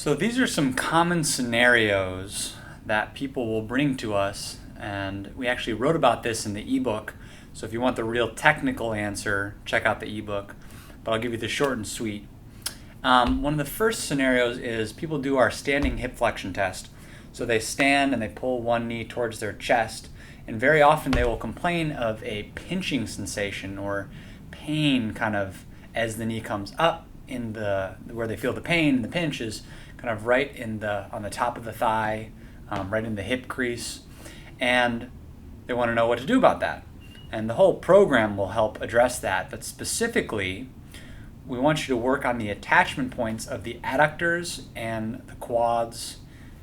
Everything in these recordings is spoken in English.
So these are some common scenarios that people will bring to us, and we actually wrote about this in the ebook. So if you want the real technical answer, check out the ebook, but I'll give you the short and sweet. One of the first scenarios is people do our standing hip flexion test. So they stand and they pull one knee towards their chest, and very often they will complain of a pinching sensation or pain kind of as the knee comes up in the where they feel the pain, and the pinch is kind of right on the top of the thigh, right in the hip crease, and they want to know what to do about that. And the whole program will help address that, but specifically we want you to work on the attachment points of the adductors and the quads,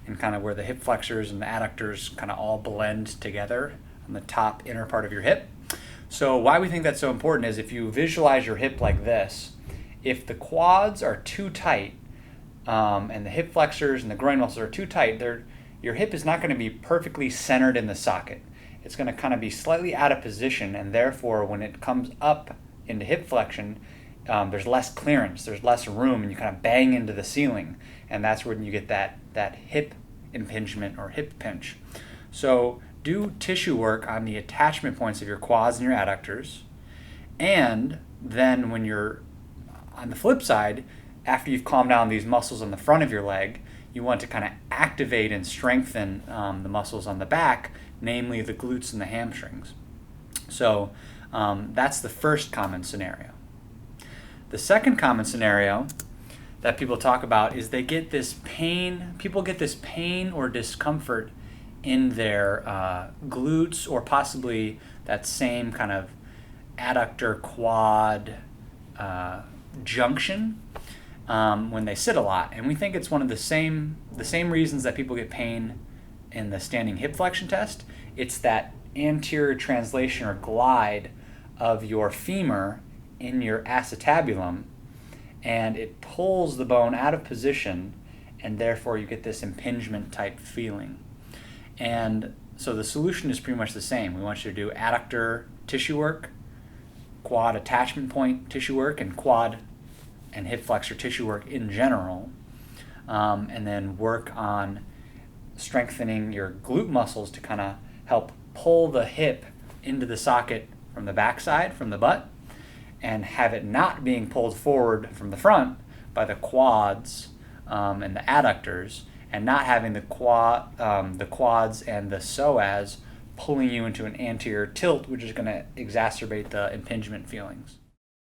and kind of where the hip flexors and the adductors kind of all blend together on the top inner part of your hip. So why we think that's so important is if you visualize your hip like this, if the quads are too tight and the hip flexors and the groin muscles are too tight, your hip is not going to be perfectly centered in the socket. It's going to kind of be slightly out of position, and therefore when it comes up into hip flexion, there's less clearance, there's less room, and you kind of bang into the ceiling, and that's when you get that hip impingement or hip pinch. So do tissue work on the attachment points of your quads and your adductors, and then when you're on the flip side, after you've calmed down these muscles on the front of your leg, you want to kind of activate and strengthen the muscles on the back, namely the glutes and the hamstrings. So that's the first common scenario. The second common scenario that people talk about is they get this pain, people get this pain or discomfort in their glutes, or possibly that same kind of adductor quad junction when they sit a lot. And we think it's one of the same reasons that people get pain in the standing hip flexion test. It's that anterior translation or glide of your femur in your acetabulum, and it pulls the bone out of position, and therefore you get this impingement type feeling. And so the solution is pretty much the same. We want you to do adductor tissue work, quad attachment point tissue work, and quad and hip flexor tissue work in general, and then work on strengthening your glute muscles to kind of help pull the hip into the socket from the backside, from the butt, and have it not being pulled forward from the front by the quads and the adductors, and not having the quads and the psoas pulling you into an anterior tilt, which is going to exacerbate the impingement feelings.